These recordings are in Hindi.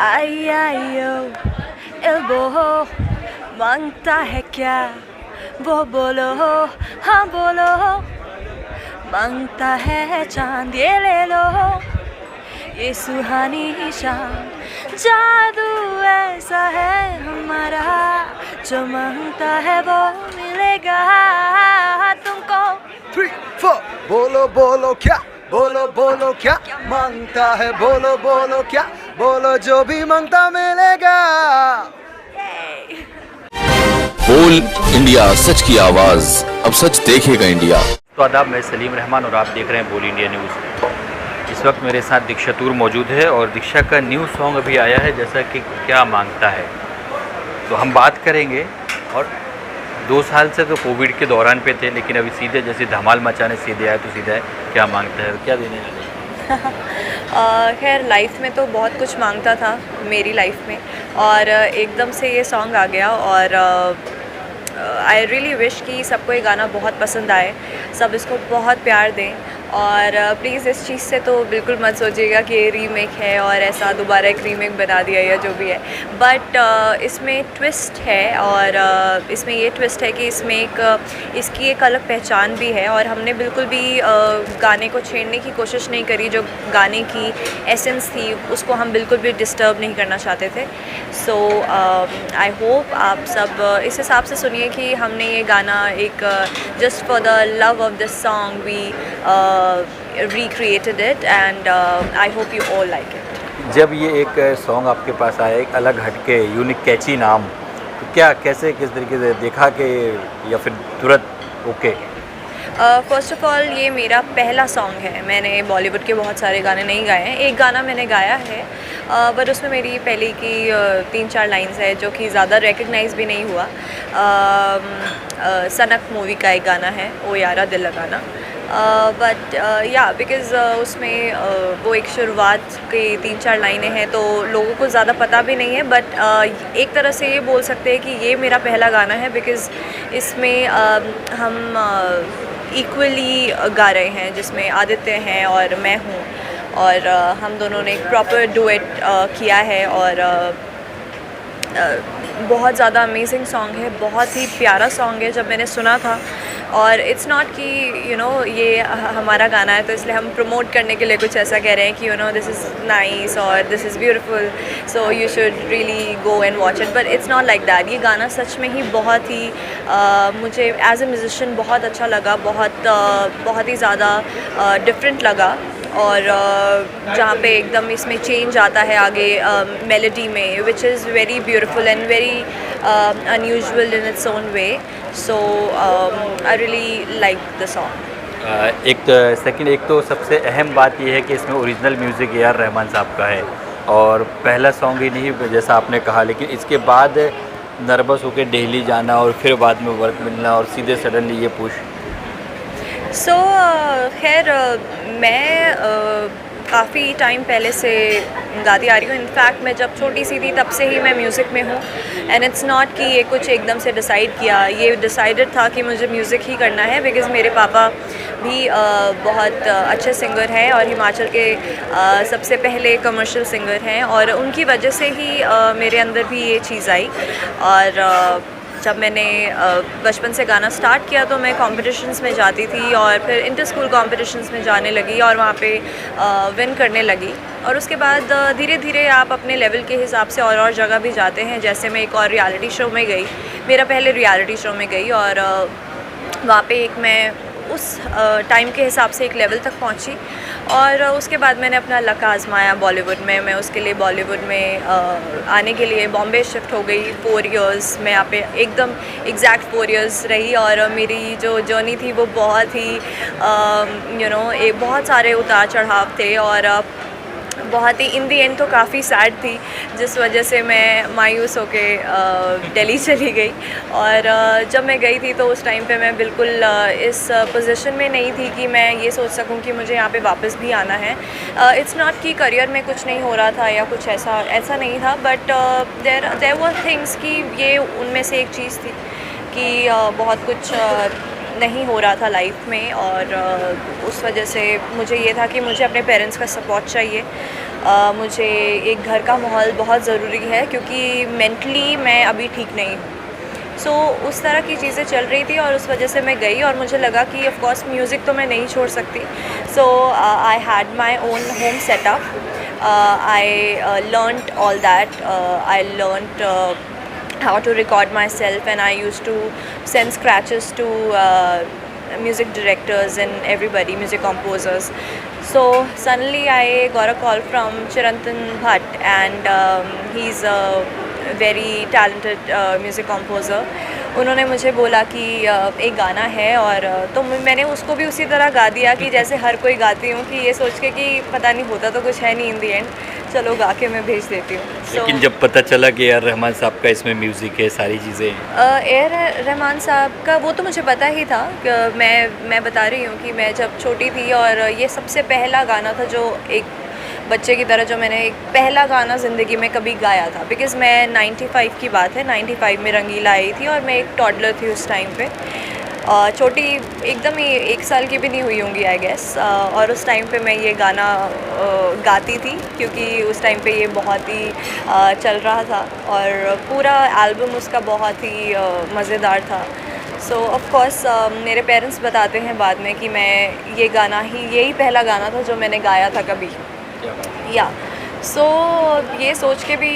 आई आई ओ एल्बो मांगता है क्या वो बोलो, हाँ बोलो। मांगता है चांद ये ले लो, ये सुहानी शाम। जादू ऐसा है हमारा, जो मांगता है वो मिलेगा तुमको। 3, 4 बोलो बोलो क्या, बोलो बोलो क्या मांगता है, बोलो बोलो क्या, बोलो जो भी मांगता मिलेगा। बोल इंडिया, सच की आवाज, अब सच देखेगा इंडिया। तो आदाब, मैं सलीम रहमान और आप देख रहे हैं बोल इंडिया न्यूज़। इस वक्त मेरे साथ दीक्षा तूर मौजूद है और दीक्षा का न्यू सॉन्ग अभी आया है, जैसा कि क्या मांगता है। तो हम बात करेंगे। और 2 साल से तो कोविड के दौरान पे थे, लेकिन अभी सीधे जैसे धमाल मचाने सीधे आए तो सीधा है क्या मांगता है, क्या देने वाले। खैर लाइफ में तो बहुत कुछ मांगता था मेरी लाइफ में, और एकदम से ये सॉन्ग आ गया। और आई रियली विश कि सबको ये गाना बहुत पसंद आए, सब इसको बहुत प्यार दें। और प्लीज़ इस चीज़ से तो बिल्कुल मत सोचिएगा कि ये रीमेक है और ऐसा दोबारा एक रीमेक बना दिया या जो भी है। बट इसमें ट्विस्ट है, और इसमें ये ट्विस्ट है कि इसमें इसकी एक अलग पहचान भी है, और हमने बिल्कुल भी गाने को छेड़ने की कोशिश नहीं करी। जो गाने की एसेंस थी उसको हम बिल्कुल भी डिस्टर्ब नहीं करना चाहते थे। सो आई होप आप सब इस हिसाब से सुनिए कि हमने ये गाना एक just for the love of this song we recreated it, and I hope you all like it. जब ये एक सॉन्ग आपके पास आया, एक अलग हटके यूनिक कैची नाम, तो क्या कैसे किस तरीके से देखा कि या फिर तुरंत ओके? फर्स्ट ऑफ ऑल ये मेरा पहला सॉन्ग है। मैंने बॉलीवुड के बहुत सारे गाने नहीं गाए हैं, एक गाना मैंने गाया है, बट उसमें मेरी पहले की 3-4 लाइंस है जो कि ज़्यादा रिकग्नाइज भी नहीं हुआ। सनक मूवी का एक गाना है, ओ यारा दिल लगाना। बट या बिकॉज़ उसमें वो एक शुरुआत की 3-4 लाइनें हैं, तो लोगों को ज़्यादा पता भी नहीं है। बट एक तरह से ये बोल सकते हैं कि ये मेरा पहला गाना है, बिकॉज़ इसमें हम इक्वली गा रहे हैं, जिसमें आदित्य हैं और मैं हूँ, और हम दोनों ने एक प्रॉपर डुएट किया है। और बहुत ज़्यादा अमेजिंग सॉन्ग है, बहुत ही प्यारा सॉन्ग है जब मैंने सुना था। और इट्स नॉट कि ये हमारा गाना है तो इसलिए हम प्रमोट करने के लिए कुछ ऐसा कह रहे हैं कि दिस इज़ नाइस और this is beautiful, so you should really go and watch it. But it's not like that. ये गाना सच में ही बहुत ही मुझे एज ए म्यूजिशियन बहुत अच्छा लगा, बहुत ही ज़्यादा डिफरेंट लगा। और जहाँ पे एकदम इसमें चेंज आता है आगे मेलोडी में, which is very beautiful and very unusual in its own way. So I really like the song. एक तो सबसे अहम बात यह है कि इसमें original music A R Rahman साहब का है, और पहला सॉन्ग ही नहीं जैसा आपने कहा, लेकिन इसके बाद नर्वस होकर दिल्ली जाना और फिर बाद में वर्क मिलना और सीधे सडनली ये पुश। सो खैर मैं काफ़ी टाइम पहले से गाती आ रही हूँ। इनफैक्ट मैं जब छोटी सी थी तब से ही मैं म्यूज़िक में हूँ, एंड इट्स नॉट कि ये कुछ एकदम से डिसाइड किया। ये डिसाइडेड था कि मुझे म्यूज़िक ही करना है, बिकॉज़ मेरे पापा भी बहुत अच्छे सिंगर हैं और हिमाचल के सबसे पहले कमर्शियल सिंगर हैं, और उनकी वजह से ही मेरे अंदर भी ये चीज़ आई। और जब मैंने बचपन से गाना स्टार्ट किया तो मैं कॉम्पिटिशन्स में जाती थी, और फिर इंटर स्कूल कॉम्पिटिशन्स में जाने लगी और वहाँ पे विन करने लगी। और उसके बाद धीरे धीरे आप अपने लेवल के हिसाब से और जगह भी जाते हैं। जैसे मैं एक और रियलिटी शो में गई, मेरा पहले रियलिटी शो में गई, और वहाँ पे मैं उस टाइम के हिसाब से एक लेवल तक पहुंची। और उसके बाद मैंने अपना लक आजमाया बॉलीवुड में। मैं उसके लिए बॉलीवुड में आने के लिए बॉम्बे शिफ्ट हो गई। 4 इयर्स मैं यहाँ पे एकदम एग्जैक्ट 4 इयर्स रही, और मेरी जो जर्नी थी वो बहुत ही बहुत सारे उतार चढ़ाव थे, और बहुत ही इन दी एंड तो काफ़ी सैड थी, जिस वजह से मैं मायूस होके दिल्ली चली गई। और जब मैं गई थी तो उस टाइम पे मैं बिल्कुल इस पोजीशन में नहीं थी कि मैं ये सोच सकूं कि मुझे यहाँ पे वापस भी आना है। इट्स नॉट कि करियर में कुछ नहीं हो रहा था या कुछ ऐसा नहीं था, बट देयर वर थिंग्स कि ये उनमें से एक चीज़ थी कि बहुत कुछ नहीं हो रहा था लाइफ में, और उस वजह से मुझे ये था कि मुझे अपने पेरेंट्स का सपोर्ट चाहिए। मुझे एक घर का माहौल बहुत ज़रूरी है क्योंकि मेंटली मैं अभी ठीक नहीं हूँ। सो उस तरह की चीज़ें चल रही थी और उस वजह से मैं गई और मुझे लगा कि ऑफ कोर्स म्यूज़िक तो मैं नहीं छोड़ सकती। So I had my own home setup. I learned all that. I learned how to record myself, and I used to send scratches to music directors and everybody, music composers. So suddenly I got a call from Chirantan Bhatt, and he's a very talented music composer. उन्होंने मुझे बोला कि एक गाना है, और तो मैंने उसको भी उसी तरह गा दिया कि जैसे हर कोई गाती हूँ, कि ये सोच के कि पता नहीं होता तो कुछ है नहीं इन दी एंड, चलो गा के मैं भेज देती हूँ। लेकिन जब पता चला कि यार रहमान साहब का इसमें म्यूज़िक है, सारी चीज़ें हैं। ए रहमान साहब का वो तो मुझे पता ही था कि मैं बता रही हूँ कि मैं जब छोटी थी और ये सबसे पहला गाना था जो एक बच्चे की तरह जो मैंने एक पहला गाना ज़िंदगी में कभी गाया था। बिकॉज़ मैं 95 की बात है, 95 में रंगीला आई थी और मैं एक टॉडलर थी उस टाइम पे, छोटी एकदम ही 1 साल की भी नहीं हुई होंगी आई गेस। और उस टाइम पे मैं ये गाना गाती थी क्योंकि उस टाइम पे ये बहुत ही चल रहा था और पूरा एल्बम उसका बहुत ही मज़ेदार था। सो ऑफ कोर्स मेरे पेरेंट्स बताते हैं बाद में कि मैं ये गाना ही यही पहला गाना था जो मैंने गाया था कभी। या सो ये सोच के भी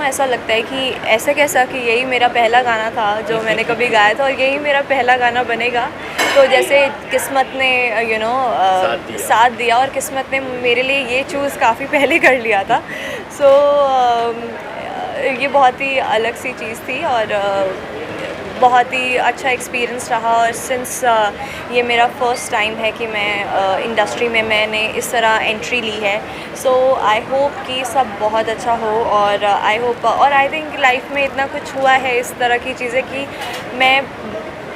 ऐसा लगता है कि ऐसे कैसा कि यही मेरा पहला गाना था जो मैंने कभी गाया था और यही मेरा पहला गाना बनेगा। तो जैसे किस्मत ने साथ दिया और किस्मत ने मेरे लिए ये चूज़ काफ़ी पहले कर लिया था। सो ये बहुत ही अलग सी चीज़ थी और बहुत ही अच्छा एक्सपीरियंस रहा। और सिंस ये मेरा फ़र्स्ट टाइम है कि मैं इंडस्ट्री में मैंने इस तरह एंट्री ली है, सो आई होप कि सब बहुत अच्छा हो। और आई होप और आई थिंक लाइफ में इतना कुछ हुआ है इस तरह की चीज़ें कि मैं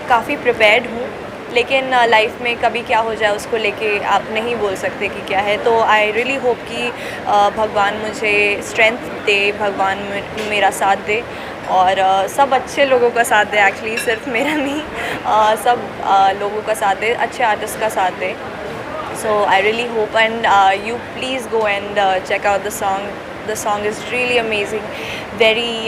काफ़ी प्रिपेयर्ड हूँ, लेकिन लाइफ में कभी क्या हो जाए उसको लेके आप नहीं बोल सकते कि क्या है। तो आई रियली होप कि भगवान मुझे स्ट्रेंथ दे, भगवान मेरा साथ दे और सब अच्छे लोगों का साथ दे, एक्चुअली सिर्फ मेरा नहीं, सब लोगों का साथ दे, अच्छे आर्टिस्ट का साथ दे। So I really hope and you please go and check out the song. The song is really amazing, very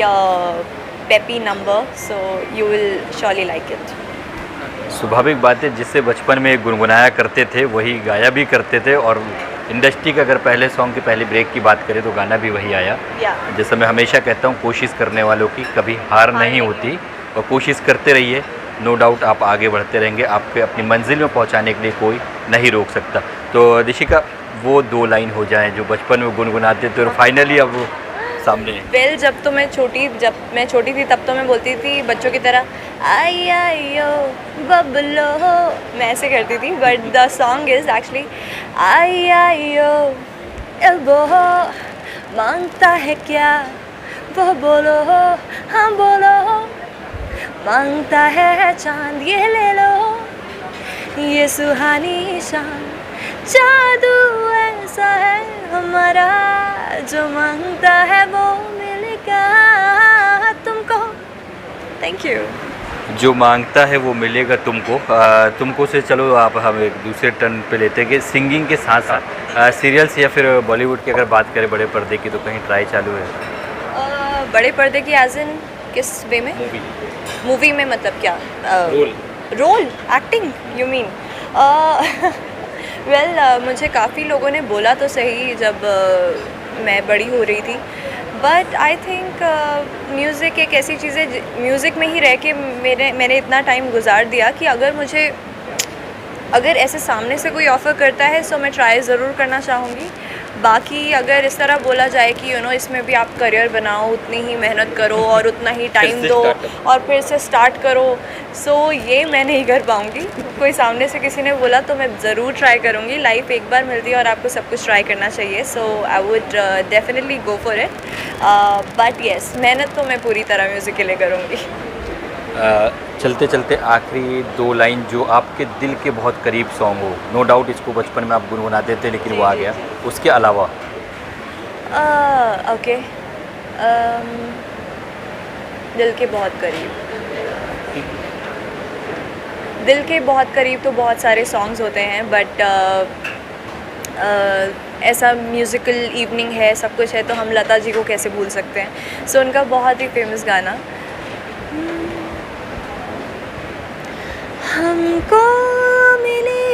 peppy number, so you will surely like it. स्वाभाविक बात है, जिससे बचपन में गुनगुनाया करते थे वही गाया भी करते थे। और इंडस्ट्री का अगर पहले सॉन्ग की पहले ब्रेक की बात करें तो गाना भी वही आया। जैसा मैं हमेशा कहता हूँ, कोशिश करने वालों की कभी हार नहीं होती और कोशिश करते रहिए, नो डाउट आप आगे बढ़ते रहेंगे। आपके अपनी मंजिल में पहुँचाने के लिए कोई नहीं रोक सकता। तो दिशिका, वो 2 लाइन हो जाएं जो बचपन में गुनगुनाते थे और फाइनली अब वो सामने। वेल, जब मैं छोटी थी तब तो मैं बोलती थी बच्चों की तरह आई आई ओ बबलो, मैं ऐसे करती थी। But the song is actually I I O elbow, मांगता है क्या वो बोलो, हाँ बोलो, मांगता है चांद ये ले लो, ये सुहानी शाम, जादू ऐसा है हमारा, जो मांगता है वो मिलेगा तुमको। Thank you. जो मांगता है वो मिलेगा तुमको। तुमको से चलो आप हम एक दूसरे टर्न पे लेते हैं कि सिंगिंग के साथ साथ सीरियल्स या फिर बॉलीवुड की अगर बात करें बड़े पर्दे की, तो कहीं ट्राई चालू है? बड़े पर्दे की एज इन किस वे में? मूवी में मतलब क्या? Role acting you mean? Well, मुझे काफ़ी लोगों ने बोला तो सही जब मैं बड़ी हो रही थी, बट आई थिंक म्यूज़िक एक ऐसी चीज़ है, म्यूज़िक में ही रह के मैंने इतना टाइम गुजार दिया कि अगर ऐसे सामने से कोई ऑफ़र करता है सो मैं ट्राई ज़रूर करना चाहूँगी। बाकी अगर इस तरह बोला जाए कि इसमें भी आप करियर बनाओ, उतनी ही मेहनत करो और उतना ही टाइम दो और फिर से स्टार्ट करो, सो ये मैं नहीं कर पाऊँगी। कोई सामने से किसी ने बोला तो मैं ज़रूर ट्राई करूँगी। लाइफ एक बार मिलती है और आपको सब कुछ ट्राई करना चाहिए, so I would definitely go for it. But yes, मेहनत तो मैं पूरी तरह म्यूज़िक के लिए करूँगी। चलते चलते आखिरी 2 लाइन जो आपके दिल के बहुत करीब सॉन्ग हो। नो डाउट इसको बचपन में आप गुनगुनाते थे लेकिन वो आ गया, उसके अलावा। ओके, दिल के बहुत करीब, दिल के बहुत करीब तो बहुत सारे सॉन्ग्स होते हैं, बट ऐसा म्यूज़िकल इवनिंग है, सब कुछ है, तो हम लता जी को कैसे भूल सकते हैं। सो उनका बहुत ही फेमस गाना हमको मिली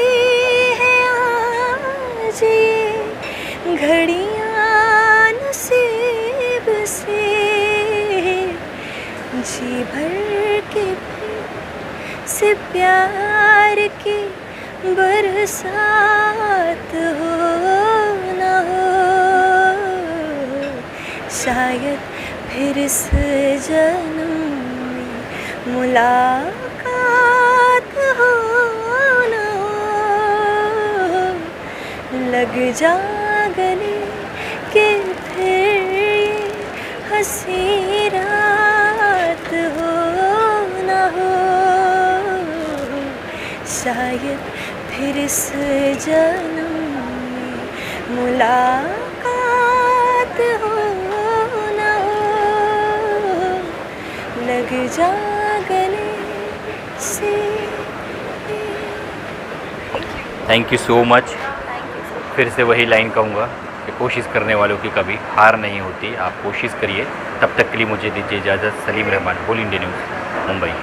है आज ये घड़ियाँ नसीब से, जी भर के से प्यार की बरसात हो ना हो, शायद फिर इस जन्म में मुलाकात हो ना हो, लग जा गले के फिर ये हंसी रात हो ना हो, शायद फिर इस जन्म में मुलाकात हो ना हो, लग जा गले से। Thank you so much. फिर से वही लाइन कहूँगा कि कोशिश करने वालों की कभी हार नहीं होती। आप कोशिश करिए। तब तक के लिए मुझे दीजिए इजाज़त। सलीम रहमान, बोल इंडिया न्यूज़, मुंबई।